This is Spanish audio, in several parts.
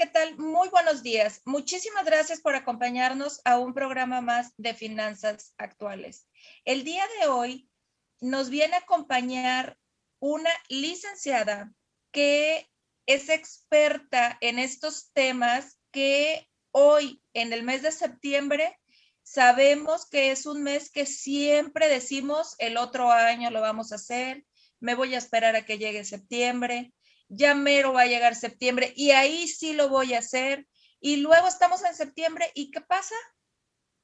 ¿qué tal? Muy buenos días. Muchísimas gracias por acompañarnos a un programa más de Finanzas Actuales. El día de hoy nos viene a acompañar una licenciada que es experta en estos temas que hoy, en el mes de septiembre, sabemos que es un mes que siempre decimos el otro año lo vamos a hacer, me voy a esperar a que llegue septiembre, ya mero va a llegar septiembre y ahí sí lo voy a hacer. Y luego estamos en septiembre y ¿qué pasa?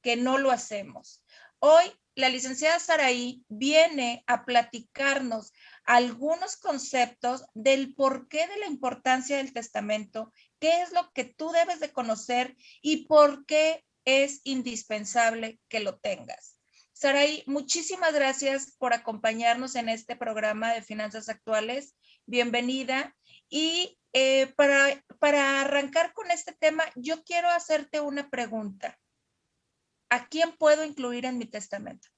Que no lo hacemos. Hoy la licenciada Saraí viene a platicarnos algunos conceptos del porqué de la importancia del testamento, qué es lo que tú debes de conocer y por qué es indispensable que lo tengas. Saraí, muchísimas gracias por acompañarnos en este programa de Finanzas Actuales. Bienvenida. Y para arrancar con este tema, yo quiero hacerte una pregunta. ¿A quién puedo incluir en mi testamento?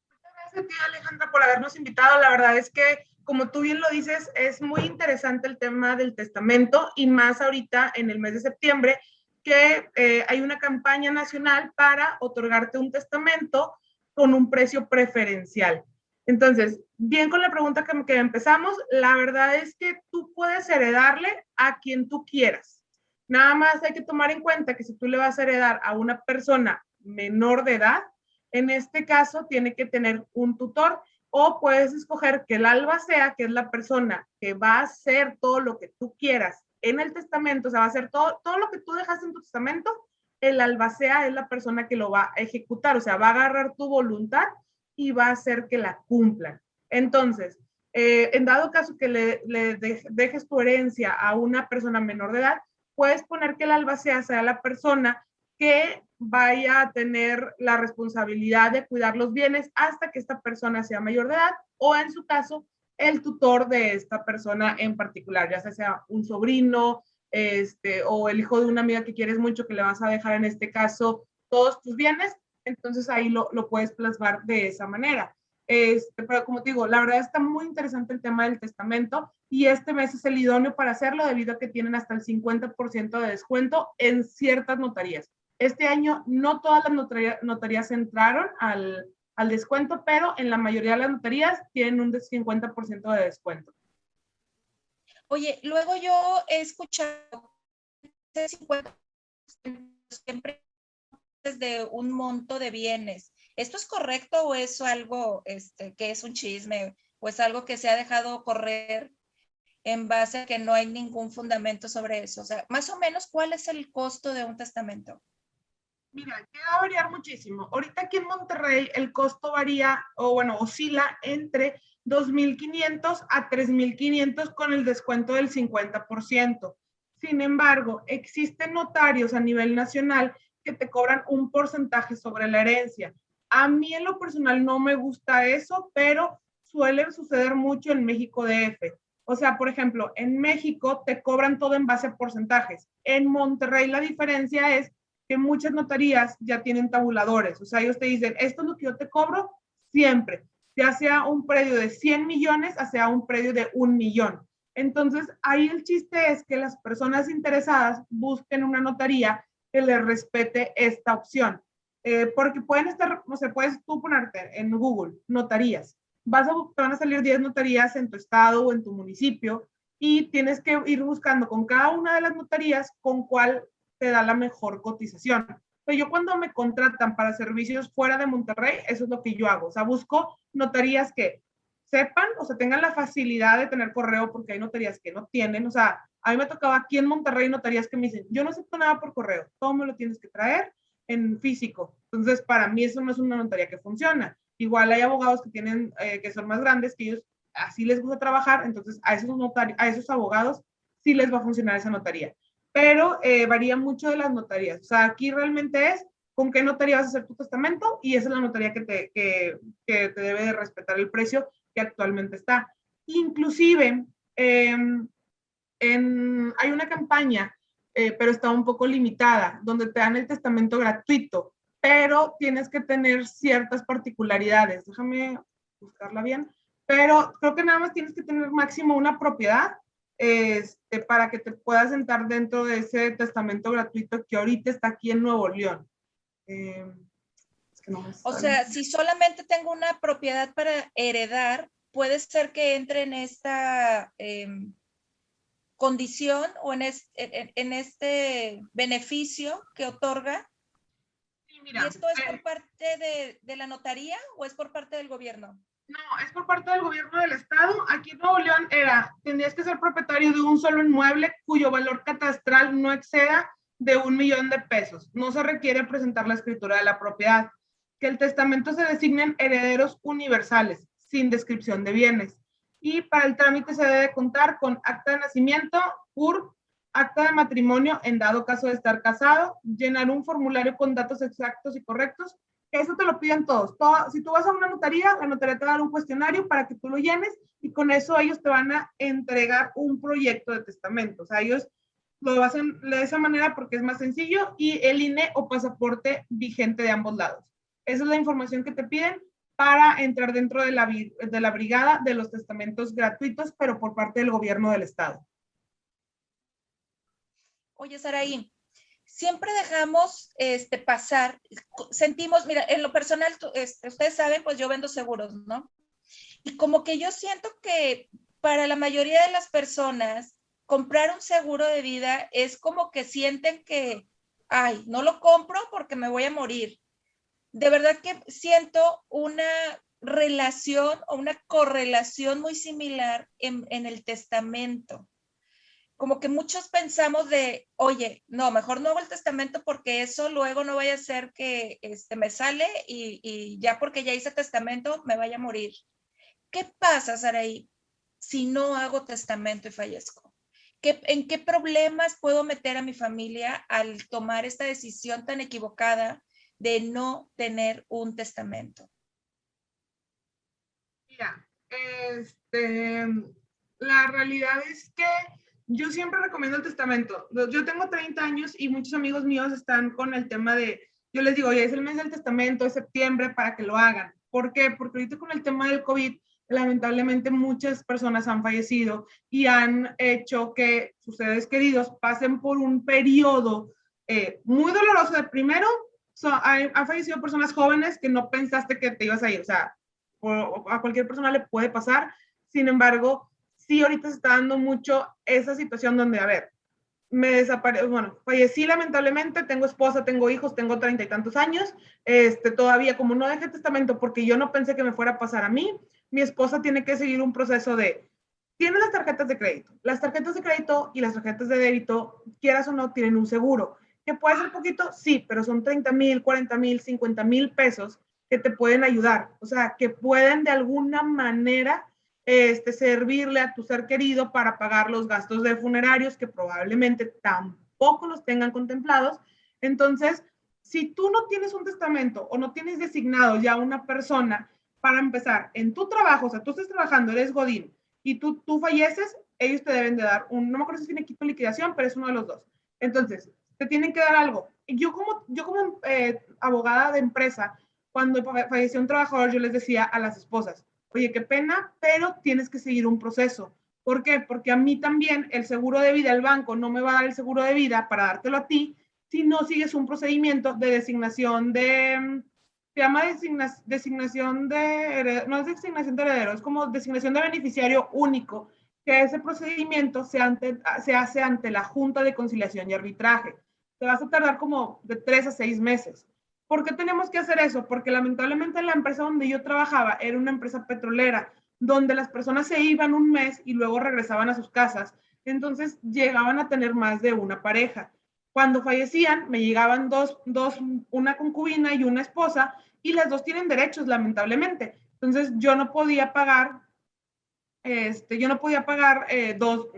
Muchas gracias a ti, Alejandra, por habernos invitado. La verdad es que, como tú bien lo dices, es muy interesante el tema del testamento y más ahorita en el mes de septiembre, que hay una campaña nacional para otorgarte un testamento con un precio preferencial. Entonces, bien con la pregunta que empezamos, la verdad es que tú puedes heredarle a quien tú quieras. Nada más hay que tomar en cuenta que si tú le vas a heredar a una persona menor de edad, en este caso tiene que tener un tutor o puedes escoger que el albacea, que es la persona que va a hacer todo lo que tú quieras en el testamento, o sea, va a hacer todo lo que tú dejaste en tu testamento, el albacea es la persona que lo va a ejecutar, o sea, va a agarrar tu voluntad y va a hacer que la cumplan. Entonces, en dado caso que le dejes tu herencia a una persona menor de edad, puedes poner que el albacea sea la persona que vaya a tener la responsabilidad de cuidar los bienes hasta que esta persona sea mayor de edad o en su caso el tutor de esta persona en particular, ya sea un sobrino o el hijo de una amiga que quieres mucho que le vas a dejar en este caso todos tus bienes, entonces ahí lo puedes plasmar de esa manera. Pero como te digo, la verdad está muy interesante el tema del testamento y este mes es el idóneo para hacerlo debido a que tienen hasta el 50% de descuento en ciertas notarías. Este año no todas las notarías entraron al descuento, pero en la mayoría de las notarías tienen un 50% de descuento. Oye, luego yo he escuchado ese 50% siempre de un monto de bienes. ¿Esto es correcto o es algo que es un chisme o es algo que se ha dejado correr en base a que no hay ningún fundamento sobre eso? O sea, más o menos, ¿cuál es el costo de un testamento? Mira, que va a variar muchísimo. Ahorita aquí en Monterrey el costo varía, o bueno, oscila entre 2,500 a 3,500 con el descuento del 50%. Sin embargo, existen notarios a nivel nacional que te cobran un porcentaje sobre la herencia. A mí en lo personal no me gusta eso, pero suele suceder mucho en México DF. O sea, por ejemplo, en México te cobran todo en base a porcentajes. En Monterrey la diferencia es que muchas notarías ya tienen tabuladores, o sea, ellos te dicen, esto es lo que yo te cobro siempre, ya sea un predio de 100 millones, sea un predio de 1 millón. Entonces, ahí el chiste es que las personas interesadas busquen una notaría que les respete esta opción. Porque pueden estar, o sea, puedes tú ponerte en Google, notarías. Te van a salir 10 notarías en tu estado o en tu municipio y tienes que ir buscando con cada una de las notarías con cuál te da la mejor cotización. Pero yo cuando me contratan para servicios fuera de Monterrey, eso es lo que yo hago. O sea, busco notarías que sepan, o sea, tengan la facilidad de tener correo, porque hay notarías que no tienen. O sea, a mí me tocaba aquí en Monterrey notarías que me dicen, yo no acepto nada por correo, todo me lo tienes que traer en físico. Entonces, para mí eso no es una notaría que funciona. Igual hay abogados que tienen, que son más grandes, que ellos así les gusta trabajar, entonces a esos abogados sí les va a funcionar esa notaría. Pero varía mucho de las notarías. O sea, aquí realmente es con qué notaría vas a hacer tu testamento y esa es la notaría que te debe de respetar el precio que actualmente está. Inclusive, hay una campaña, pero está un poco limitada, donde te dan el testamento gratuito, pero tienes que tener ciertas particularidades. Déjame buscarla bien. Pero creo que nada más tienes que tener máximo una propiedad para que te puedas sentar dentro de ese testamento gratuito que ahorita está aquí en Nuevo León. Es que no me O sale. sea, si solamente tengo una propiedad para heredar, puede ser que entre en esta condición o en este beneficio que otorga. Sí, ¿Y mira, esto es por parte de la notaría o es por parte del gobierno? no, es por parte del gobierno del estado. Aquí en Nuevo León tendrías que ser propietario de un solo inmueble cuyo valor catastral no exceda de 1 millón de pesos. No se requiere presentar la escritura de la propiedad. Que el testamento se designen herederos universales, sin descripción de bienes. Y para el trámite se debe contar con acta de nacimiento, CURP, acta de matrimonio en dado caso de estar casado, llenar un formulario con datos exactos y correctos. Eso te lo piden todos. Si tú vas a una notaría, la notaría te va a dar un cuestionario para que tú lo llenes y con eso ellos te van a entregar un proyecto de testamento. O sea, ellos lo hacen de esa manera porque es más sencillo y el INE o pasaporte vigente de ambos lados. Esa es la información que te piden para entrar dentro de la brigada de los testamentos gratuitos, pero por parte del gobierno del estado. Oye, Saraí, siempre dejamos pasar, sentimos, mira, en lo personal, ustedes saben, pues yo vendo seguros, ¿no? Y como que yo siento que para la mayoría de las personas, comprar un seguro de vida es como que sienten que, ay, no lo compro porque me voy a morir. De verdad que siento una relación o una correlación muy similar en el testamento. Como que muchos pensamos de, oye, no, mejor no hago el testamento porque eso luego no vaya a ser que me sale y ya porque ya hice testamento me vaya a morir. ¿Qué pasa, Saraí, si no hago testamento y fallezco? ¿En qué problemas puedo meter a mi familia al tomar esta decisión tan equivocada de no tener un testamento? Mira, la realidad es que yo siempre recomiendo el testamento. Yo tengo 30 años y muchos amigos míos están con el tema de, yo les digo, ya es el mes del testamento, es septiembre, para que lo hagan. ¿Por qué? Porque ahorita con el tema del COVID, lamentablemente muchas personas han fallecido y han hecho que sus seres queridos pasen por un periodo muy doloroso. De primero, han fallecido personas jóvenes que no pensaste que te ibas a ir, o sea, a cualquier persona le puede pasar. Sin embargo, sí ahorita se está dando mucho esa situación donde, a ver, bueno, fallecí lamentablemente, tengo esposa, tengo hijos, tengo 30 y tantos años, todavía como no dejé testamento porque yo no pensé que me fuera a pasar a mí, mi esposa tiene que seguir un proceso de, tiene las tarjetas de crédito. Las tarjetas de crédito y las tarjetas de débito, quieras o no, tienen un seguro. ¿Que puede ser poquito? Sí, pero son 30,000, 40,000, 50,000 pesos que te pueden ayudar. O sea, que pueden de alguna manera servirle a tu ser querido para pagar los gastos de funerarios que probablemente tampoco los tengan contemplados. Entonces, si tú no tienes un testamento o no tienes designado ya una persona para empezar en tu trabajo, o sea, tú estás trabajando, eres Godín, y tú falleces, ellos te deben de dar no me acuerdo si tiene quito liquidación, pero es uno de los dos. Entonces, te tienen que dar algo. Yo como abogada de empresa, cuando falleció un trabajador, yo les decía a las esposas, oye, qué pena, pero tienes que seguir un proceso. ¿Por qué? Porque a mí también el seguro de vida, el banco no me va a dar el seguro de vida para dártelo a ti si no sigues un procedimiento de designación se llama designación no es designación de heredero, es como designación de beneficiario único, que ese procedimiento se hace ante la Junta de Conciliación y Arbitraje. Te vas a tardar como de 3 a 6 meses. ¿Por qué tenemos que hacer eso? Porque lamentablemente la empresa donde yo trabajaba era una empresa petrolera, donde las personas se iban un mes y luego regresaban a sus casas. Entonces llegaban a tener más de una pareja. Cuando fallecían, me llegaban una concubina y una esposa, y las dos tienen derechos, lamentablemente. Entonces yo no podía pagar dos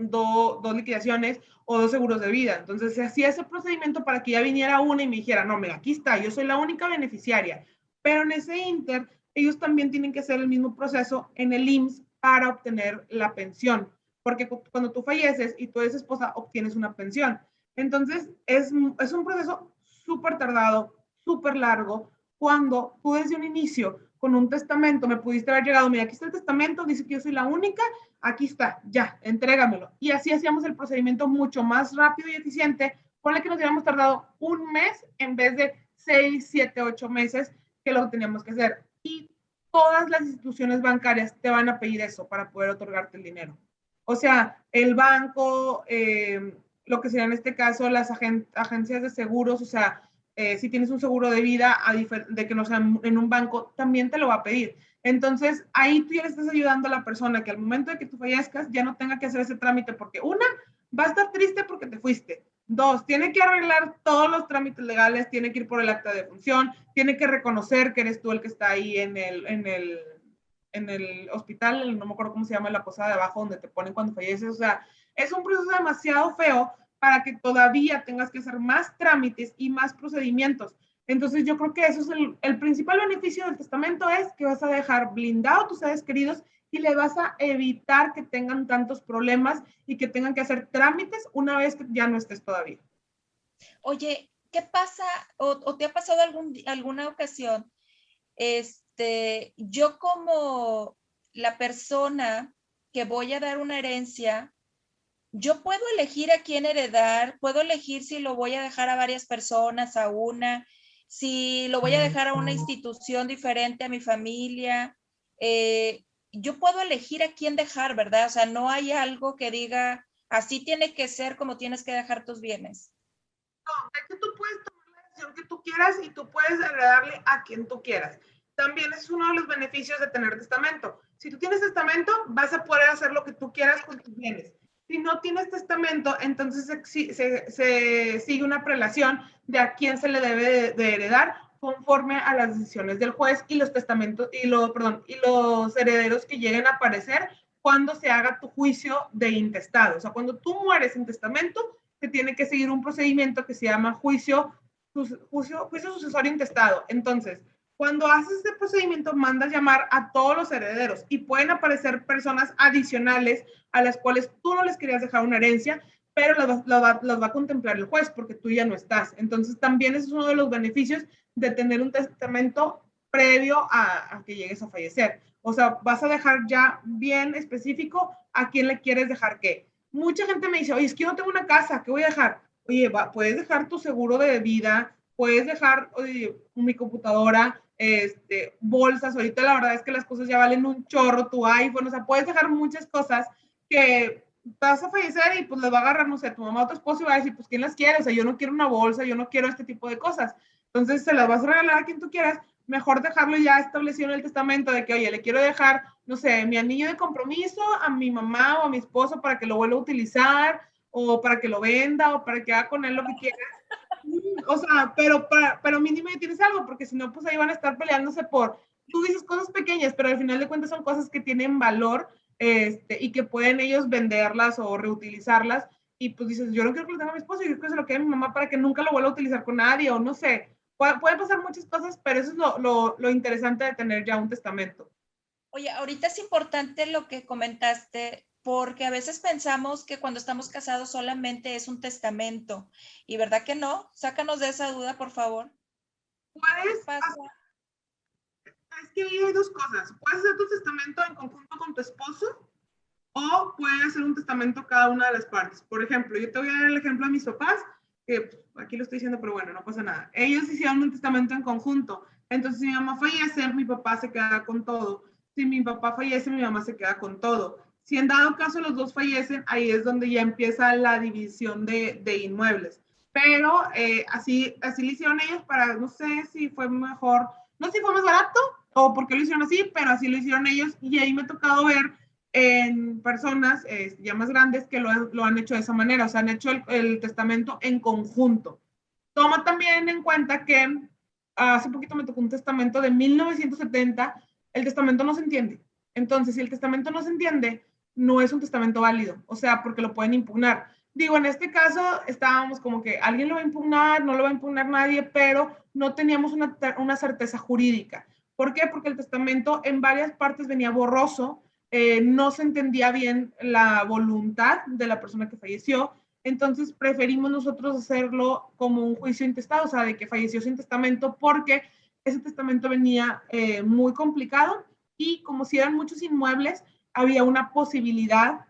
liquidaciones o dos seguros de vida. Entonces se hacía ese procedimiento para que ya viniera una y me dijera, no, mira, aquí está, yo soy la única beneficiaria. Pero en ese inter, ellos también tienen que hacer el mismo proceso en el IMSS para obtener la pensión. Porque cuando tú falleces y tú eres esposa, obtienes una pensión. Entonces es un proceso súper tardado, súper largo, cuando tú desde un inicio con un testamento me pudiste haber llegado, mira, aquí está el testamento, dice que yo soy la única, aquí está, ya, entrégamelo. Y así hacíamos el procedimiento mucho más rápido y eficiente, ponle que nos habíamos tardado un mes en vez de 6, 7, 8 meses que lo teníamos que hacer. Y todas las instituciones bancarias te van a pedir eso para poder otorgarte el dinero. O sea, el banco, lo que sería en este caso las agencias de seguros, o sea, si tienes un seguro de vida, de que no sea en un banco, también te lo va a pedir. Entonces, ahí tú ya le estás ayudando a la persona que al momento de que tú fallezcas ya no tenga que hacer ese trámite, porque una, va a estar triste porque te fuiste. Dos, tiene que arreglar todos los trámites legales, tiene que ir por el acta de función, tiene que reconocer que eres tú el que está ahí en el hospital, no me acuerdo cómo se llama la posada de abajo donde te ponen cuando falleces. O sea, es un proceso demasiado feo para que todavía tengas que hacer más trámites y más procedimientos. Entonces yo creo que eso es el principal beneficio del testamento, es que vas a dejar blindado a tus seres queridos y le vas a evitar que tengan tantos problemas y que tengan que hacer trámites una vez que ya no estés todavía. Oye, ¿qué pasa o te ha pasado alguna ocasión? Yo como la persona que voy a dar una herencia, yo puedo elegir a quién heredar, puedo elegir si lo voy a dejar a varias personas, a una, si lo voy a dejar a una institución diferente a mi familia. Yo puedo elegir a quién dejar, ¿verdad? O sea, no hay algo que diga, así tiene que ser como tienes que dejar tus bienes. No, de que tú puedes tomar la decisión que tú quieras y tú puedes heredarle a quien tú quieras. También es uno de los beneficios de tener testamento. Si tú tienes testamento, vas a poder hacer lo que tú quieras con tus bienes. Si no tienes testamento, entonces se sigue una prelación de a quién se le debe de heredar conforme a las decisiones del juez y los testamentos y los herederos que lleguen a aparecer cuando se haga tu juicio de intestado. O sea, cuando tú mueres en testamento, se tiene que seguir un procedimiento que se llama juicio sucesorio intestado. Entonces, cuando haces este procedimiento, mandas llamar a todos los herederos y pueden aparecer personas adicionales a las cuales tú no les querías dejar una herencia, pero las va a contemplar el juez porque tú ya no estás. Entonces, también es uno de los beneficios de tener un testamento previo a que llegues a fallecer. O sea, vas a dejar ya bien específico a quién le quieres dejar qué. Mucha gente me dice, oye, es que yo no tengo una casa, ¿qué voy a dejar? Oye, puedes dejar tu seguro de vida, puedes dejar, oye, mi computadora, bolsas. Ahorita la verdad es que las cosas ya valen un chorro, tu iPhone, o sea, puedes dejar muchas cosas que vas a fallecer y pues les va a agarrar, no sé, tu mamá o tu esposo y va a decir, pues, ¿quién las quiere? O sea, yo no quiero una bolsa, yo no quiero este tipo de cosas. Entonces, se las vas a regalar a quien tú quieras, mejor dejarlo ya establecido en el testamento de que, oye, le quiero dejar, no sé, mi anillo de compromiso a mi mamá o a mi esposo para que lo vuelva a utilizar o para que lo venda o para que haga con él lo que quiera. O sea, pero mínimo ya tienes algo, porque si no, pues ahí van a estar peleándose por, tú dices cosas pequeñas, pero al final de cuentas son cosas que tienen valor, y que pueden ellos venderlas o reutilizarlas. Y pues dices, yo no quiero que lo tenga mi esposo, yo quiero que se lo quede a mi mamá para que nunca lo vuelva a utilizar con nadie, o no sé. Puede pasar muchas cosas, pero eso es lo interesante de tener ya un testamento. Oye, ahorita es importante lo que comentaste, porque a veces pensamos que cuando estamos casados solamente es un testamento, y verdad que no. Sácanos de esa duda, por favor. ¿Qué Puedes, pasa? es que hay dos cosas. Puedes hacer tu testamento en conjunto con tu esposo o pueden hacer un testamento cada una de las partes. Por ejemplo, yo te voy a dar el ejemplo de mis papás, que pues, aquí lo estoy diciendo, pero bueno, no pasa nada. Ellos hicieron un testamento en conjunto. Entonces, si mi mamá fallece, mi papá se queda con todo. Si mi papá fallece, mi mamá se queda con todo. Si en dado caso los dos fallecen, ahí es donde ya empieza la división de inmuebles. Pero así lo hicieron ellos para, no sé si fue mejor, no sé si fue más barato o por qué lo hicieron así, pero así lo hicieron ellos y ahí me ha tocado ver en personas ya más grandes que lo han hecho de esa manera, o sea, han hecho el testamento en conjunto. Toma también en cuenta que hace poquito me tocó un testamento de 1970, el testamento no se entiende. Entonces, si el testamento no se entiende, no es un testamento válido, o sea, porque lo pueden impugnar. Digo, en este caso estábamos como que alguien lo va a impugnar, no lo va a impugnar nadie, pero no teníamos una certeza jurídica. ¿Por qué? Porque el testamento en varias partes venía borroso, no se entendía bien la voluntad de la persona que falleció, entonces preferimos nosotros hacerlo como un juicio intestado, o sea, de que falleció sin testamento, porque ese testamento venía muy complicado y como si eran muchos inmuebles, había una posibilidad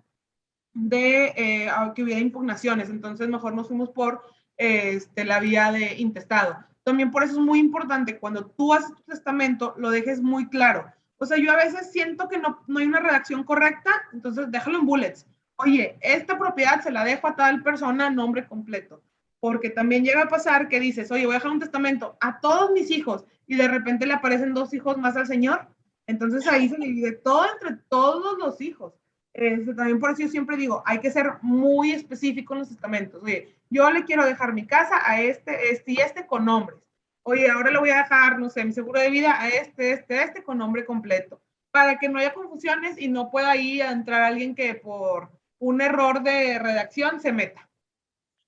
de que hubiera impugnaciones. Entonces, mejor nos fuimos por la vía de intestado. También por eso es muy importante, cuando tú haces tu testamento, lo dejes muy claro. O sea, yo a veces siento que no hay una redacción correcta, entonces déjalo en bullets. Oye, esta propiedad se la dejo a tal persona, nombre completo. Porque también llega a pasar que dices, oye, voy a dejar un testamento a todos mis hijos y de repente le aparecen 2 hijos más al señor. Entonces ahí se divide todo entre todos los hijos. También por eso yo siempre digo, hay que ser muy específico en los testamentos. Oye, yo le quiero dejar mi casa a este y este con nombres. Oye, ahora le voy a dejar, no sé, mi seguro de vida a este con nombre completo. Para que no haya confusiones y no pueda ahí entrar alguien que por un error de redacción se meta.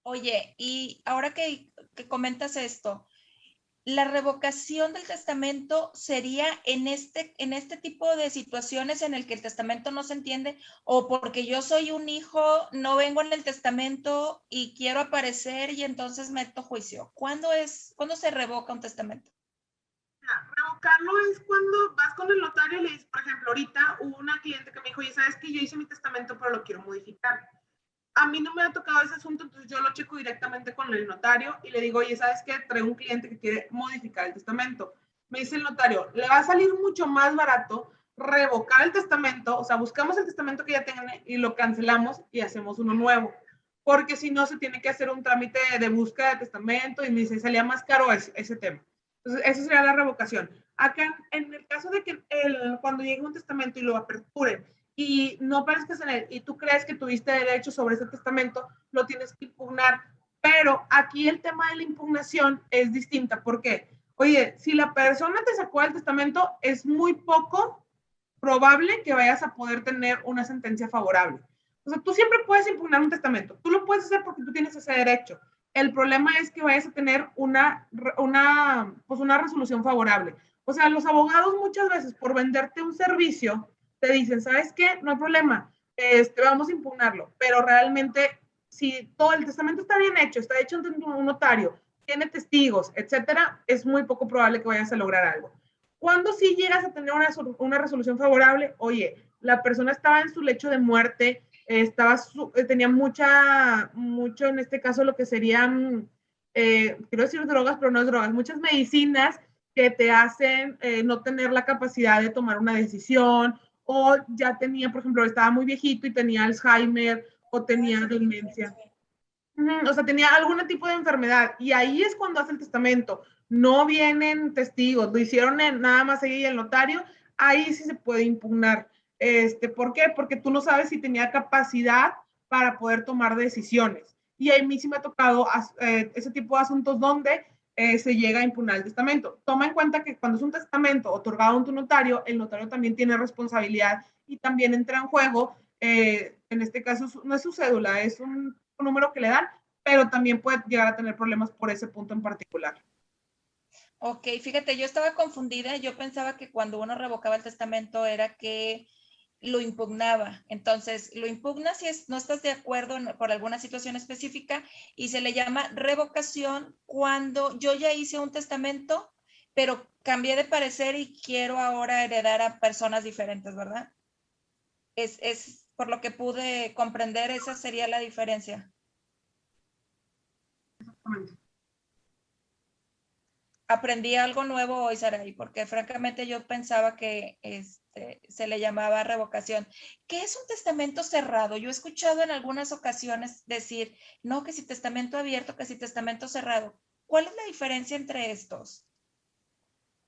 Oye, y ahora que comentas esto, ¿la revocación del testamento sería en este tipo de situaciones en el que el testamento no se entiende o porque yo soy un hijo, no vengo en el testamento y quiero aparecer y entonces meto juicio? ¿Cuándo se revoca un testamento? Revocarlo es cuando vas con el notario y le dices, por ejemplo, ahorita hubo una cliente que me dijo, oye, ¿sabes que yo hice mi testamento pero lo quiero modificar? A mí no me ha tocado ese asunto, entonces yo lo checo directamente con el notario y le digo, oye, ¿sabes qué? Traigo un cliente que quiere modificar el testamento. Me dice el notario, le va a salir mucho más barato revocar el testamento, o sea, buscamos el testamento que ya tiene y lo cancelamos y hacemos uno nuevo. Porque si no, se tiene que hacer un trámite de búsqueda de testamento y me dice, salía más caro ese tema. Entonces, esa sería la revocación. Acá, en el caso de que cuando llegue un testamento y lo aperture y no parezcas en él y tú crees que tuviste derecho sobre ese testamento, lo tienes que impugnar. Pero aquí el tema de la impugnación es distinta. ¿Por qué? Oye, si la persona te sacó el testamento, es muy poco probable que vayas a poder tener una sentencia favorable. O sea, tú siempre puedes impugnar un testamento. Tú lo puedes hacer porque tú tienes ese derecho. El problema es que vayas a tener una resolución favorable. O sea, los abogados muchas veces por venderte un servicio te dicen, ¿sabes qué? No hay problema, vamos a impugnarlo. Pero realmente, si todo el testamento está bien hecho, está hecho ante un notario, tiene testigos, etcétera, es muy poco probable que vayas a lograr algo. Cuando sí llegas a tener una resolución favorable, oye, la persona estaba en su lecho de muerte, tenía mucho en este caso lo que serían, quiero decir drogas, pero no es drogas, muchas medicinas que te hacen no tener la capacidad de tomar una decisión, o ya tenía, por ejemplo, estaba muy viejito y tenía Alzheimer o tenía demencia. O sea, tenía algún tipo de enfermedad y ahí es cuando hace el testamento. No vienen testigos, lo hicieron nada más ella y el notario, ahí sí se puede impugnar. ¿Por qué? Porque tú no sabes si tenía capacidad para poder tomar decisiones. Y a mí sí me ha tocado ese tipo de asuntos donde se llega a impugnar el testamento. Toma en cuenta que cuando es un testamento otorgado ante un notario, el notario también tiene responsabilidad y también entra en juego, en este caso no es su cédula, es un número que le dan, pero también puede llegar a tener problemas por ese punto en particular. Ok, fíjate, yo estaba confundida, yo pensaba que cuando uno revocaba el testamento era que lo impugnaba. Entonces, lo impugnas si no estás de acuerdo por alguna situación específica y se le llama revocación cuando yo ya hice un testamento, pero cambié de parecer y quiero ahora heredar a personas diferentes, ¿verdad? Es por lo que pude comprender, esa sería la diferencia. Exactamente. Aprendí algo nuevo hoy, Saraí, porque francamente yo pensaba que se le llamaba revocación. ¿Qué es un testamento cerrado? Yo he escuchado en algunas ocasiones decir, no, que si testamento abierto, que si testamento cerrado. ¿Cuál es la diferencia entre estos?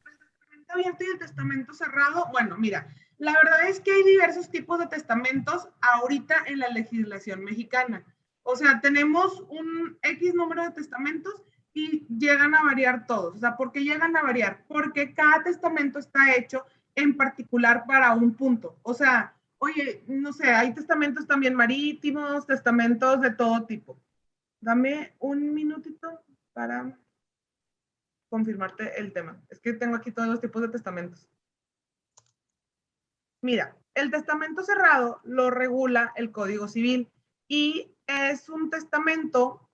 El testamento abierto y el testamento cerrado, bueno, mira, la verdad es que hay diversos tipos de testamentos ahorita en la legislación mexicana. O sea, tenemos un X número de testamentos y llegan a variar todos. O sea, ¿por qué llegan a variar? Porque cada testamento está hecho en particular para un punto. O sea, oye, no sé, hay testamentos también marítimos, testamentos de todo tipo. Dame un minutito para confirmarte el tema. Es que tengo aquí todos los tipos de testamentos. Mira, el testamento cerrado lo regula el Código Civil y es un testamento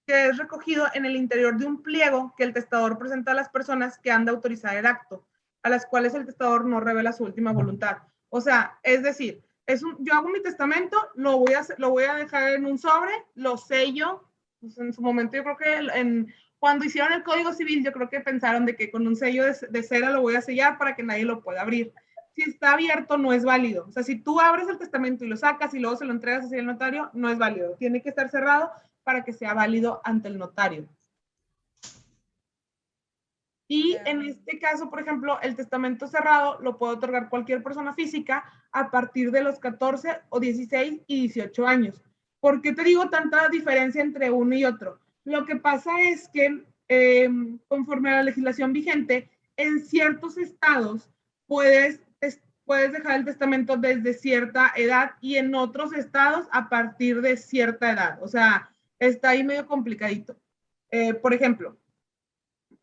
que es recogido en el interior de un pliego que el testador presenta a las personas que han de autorizar el acto, a las cuales el testador no revela su última voluntad. O sea, es decir, yo hago mi testamento, lo voy a dejar en un sobre, lo sello. Pues en su momento yo creo que cuando hicieron el Código Civil, yo creo que pensaron de que con un sello de cera lo voy a sellar para que nadie lo pueda abrir. Si está abierto, no es válido. O sea, si tú abres el testamento y lo sacas y luego se lo entregas así al notario, no es válido. Tiene que estar cerrado para que sea válido ante el notario. Y en este caso, por ejemplo, el testamento cerrado lo puede otorgar cualquier persona física a partir de los 14 o 16 y 18 años. ¿Por qué te digo tanta diferencia entre uno y otro? Lo que pasa es que conforme a la legislación vigente, en ciertos estados puedes dejar el testamento desde cierta edad y en otros estados a partir de cierta edad. O sea, está ahí medio complicadito. Por ejemplo,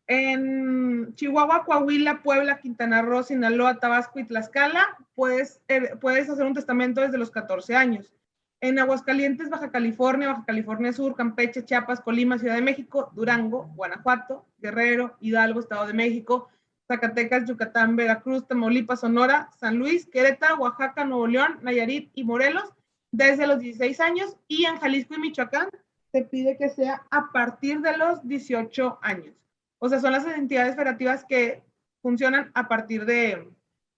en Chihuahua, Coahuila, Puebla, Quintana Roo, Sinaloa, Tabasco y Tlaxcala, puedes hacer un testamento desde los 14 años. En Aguascalientes, Baja California Sur, Campeche, Chiapas, Colima, Ciudad de México, Durango, Guanajuato, Guerrero, Hidalgo, Estado de México, Zacatecas, Yucatán, Veracruz, Tamaulipas, Sonora, San Luis, Querétaro, Oaxaca, Nuevo León, Nayarit y Morelos, desde los 16 años, y en Jalisco y Michoacán se pide que sea a partir de los 18 años. O sea, son las entidades federativas que funcionan a partir desde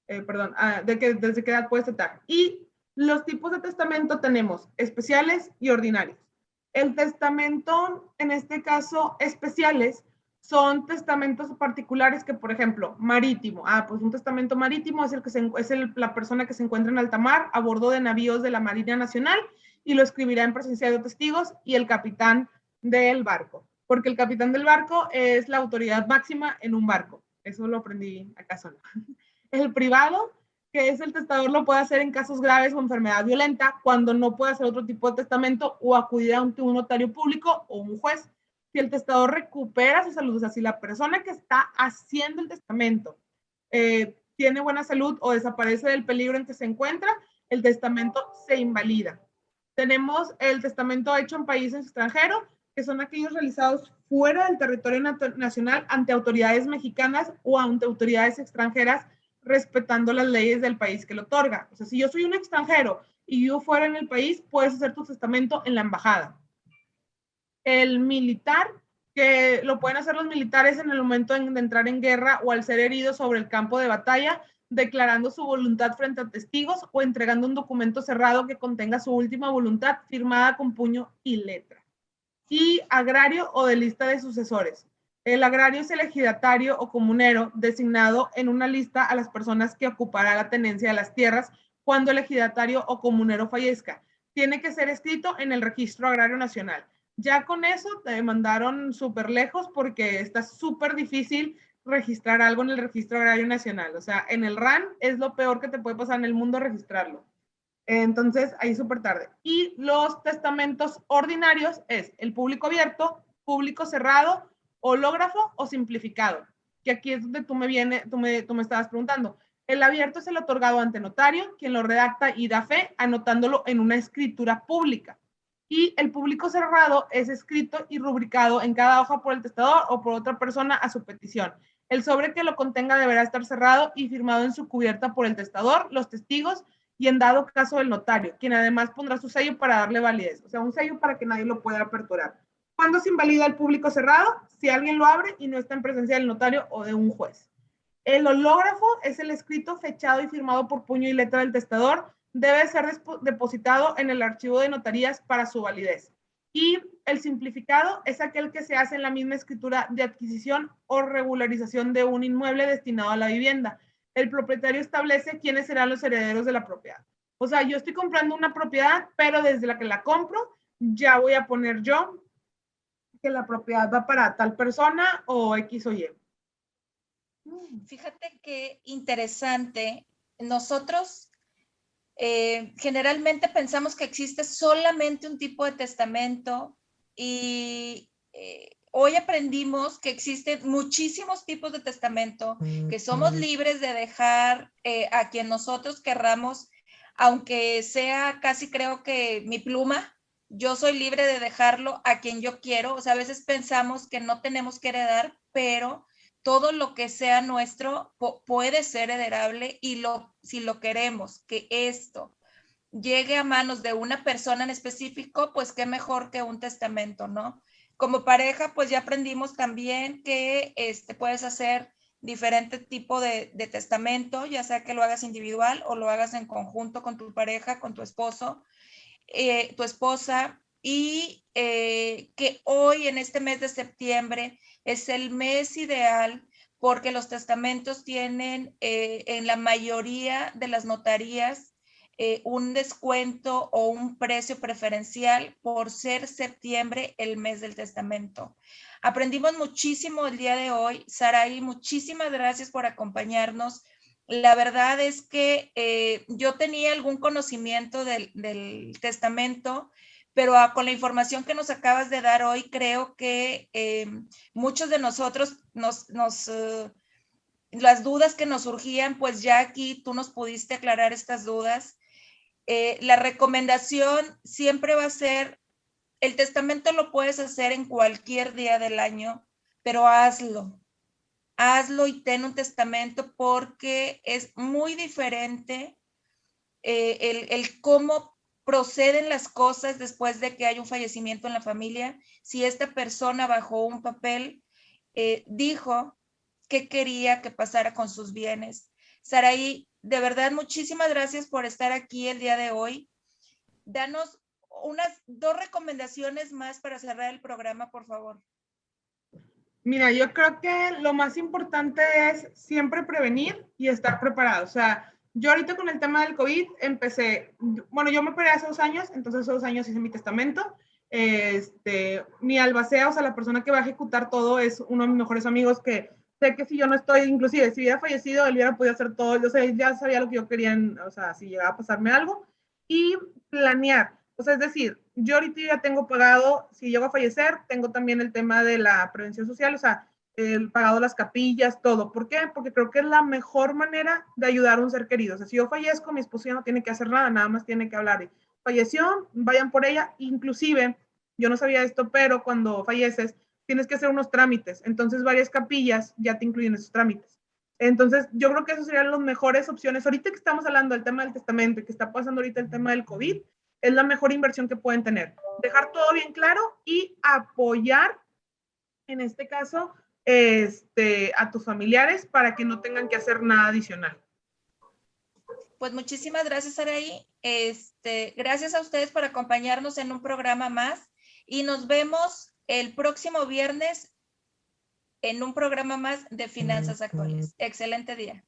qué edad puedes testar. Y los tipos de testamento tenemos especiales y ordinarios. El testamento, en este caso, especiales, son testamentos particulares que, por ejemplo, marítimo. Pues un testamento marítimo es la persona que se encuentra en alta mar a bordo de navíos de la Marina Nacional y lo escribirá en presencia de testigos y el capitán del barco, porque el capitán del barco es la autoridad máxima en un barco. Eso lo aprendí acá solo. El privado, que es el testador, lo puede hacer en casos graves o enfermedad violenta, cuando no puede hacer otro tipo de testamento o acudir ante un notario público o un juez. Si el testador recupera su salud, o sea, si la persona que está haciendo el testamento tiene buena salud o desaparece del peligro en que se encuentra, el testamento se invalida. Tenemos el testamento hecho en países extranjeros, que son aquellos realizados fuera del territorio nacional ante autoridades mexicanas o ante autoridades extranjeras, respetando las leyes del país que lo otorga. O sea, si yo soy un extranjero y yo fuera en el país, puedes hacer tu testamento en la embajada. El militar, que lo pueden hacer los militares en el momento de entrar en guerra o al ser heridos sobre el campo de batalla, declarando su voluntad frente a testigos o entregando un documento cerrado que contenga su última voluntad firmada con puño y letra. Y agrario o de lista de sucesores. El agrario es el ejidatario o comunero designado en una lista a las personas que ocupará la tenencia de las tierras cuando el ejidatario o comunero fallezca. Tiene que ser escrito en el Registro Agrario Nacional. Ya con eso te mandaron súper lejos porque está súper difícil registrar algo en el Registro Agrario Nacional. O sea, en el RAN es lo peor que te puede pasar en el mundo registrarlo. Entonces, ahí súper tarde. Y los testamentos ordinarios es el público abierto, público cerrado, hológrafo o simplificado. Que aquí es donde tú me estabas preguntando. El abierto es el otorgado ante notario, quien lo redacta y da fe, anotándolo en una escritura pública. Y el público cerrado es escrito y rubricado en cada hoja por el testador o por otra persona a su petición. El sobre que lo contenga deberá estar cerrado y firmado en su cubierta por el testador, los testigos y en dado caso el notario, quien además pondrá su sello para darle validez. O sea, un sello para que nadie lo pueda aperturar. ¿Cuándo se invalida el público cerrado? Si alguien lo abre y no está en presencia del notario o de un juez. El hológrafo es el escrito fechado y firmado por puño y letra del testador. Debe ser depositado en el archivo de notarías para su validez. Y el simplificado es aquel que se hace en la misma escritura de adquisición o regularización de un inmueble destinado a la vivienda. El propietario establece quiénes serán los herederos de la propiedad. O sea, yo estoy comprando una propiedad, pero desde la que la compro, ya voy a poner yo que la propiedad va para tal persona o X o Y. Fíjate qué interesante. Nosotros generalmente pensamos que existe solamente un tipo de testamento y hoy aprendimos que existen muchísimos tipos de testamento, que somos libres de dejar a quien nosotros querramos, aunque sea casi creo que mi pluma, yo soy libre de dejarlo a quien yo quiero. O sea, a veces pensamos que no tenemos que heredar, pero todo lo que sea nuestro puede ser heredable, y si lo queremos, que esto llegue a manos de una persona en específico, pues qué mejor que un testamento, ¿no? Como pareja, pues ya aprendimos también que puedes hacer diferente tipo de testamento, ya sea que lo hagas individual o lo hagas en conjunto con tu pareja, con tu esposo, tu esposa, y que hoy en este mes de septiembre es el mes ideal porque los testamentos tienen en la mayoría de las notarías un descuento o un precio preferencial por ser septiembre el mes del testamento. Aprendimos muchísimo el día de hoy. Sarai, muchísimas gracias por acompañarnos. La verdad es que yo tenía algún conocimiento del testamento, pero con la información que nos acabas de dar hoy, creo que muchos de nosotros las dudas que nos surgían, pues ya aquí tú nos pudiste aclarar estas dudas. La recomendación siempre va a ser, el testamento lo puedes hacer en cualquier día del año, pero hazlo y ten un testamento, porque es muy diferente el cómo proceden las cosas después de que hay un fallecimiento en la familia. Si esta persona bajo un papel dijo qué quería que pasara con sus bienes. Sarai, de verdad, muchísimas gracias por estar aquí el día de hoy. Danos unas 2 recomendaciones más para cerrar el programa, por favor. Mira, yo creo que lo más importante es siempre prevenir y estar preparado. O sea, yo ahorita con el tema del COVID bueno, yo me operé hace 2 años, entonces hace 2 años hice mi testamento. Mi albacea, o sea, la persona que va a ejecutar todo es uno de mis mejores amigos, que sé que si yo no estoy, inclusive si hubiera fallecido, él hubiera podido hacer todo. Yo sé, ya sabía lo que yo quería, o sea, si llegaba a pasarme algo. Y planear. O sea, es decir, yo ahorita ya tengo pagado, si llego a fallecer, tengo también el tema de la prevención social, o sea, el pagado las capillas, todo. ¿Por qué? Porque creo que es la mejor manera de ayudar a un ser querido. O sea, si yo fallezco, mi esposo ya no tiene que hacer nada más tiene que hablar de falleció, vayan por ella. Inclusive, yo no sabía esto, pero cuando falleces, tienes que hacer unos trámites. Entonces, varias capillas ya te incluyen esos trámites. Entonces, yo creo que esas serían las mejores opciones. Ahorita que estamos hablando del tema del testamento y que está pasando ahorita el tema del COVID, es la mejor inversión que pueden tener. Dejar todo bien claro y apoyar, en este caso, a tus familiares para que no tengan que hacer nada adicional. Pues muchísimas gracias, Araí. Gracias a ustedes por acompañarnos en un programa más, y nos vemos el próximo viernes en un programa más de Finanzas Actuales. Excelente día.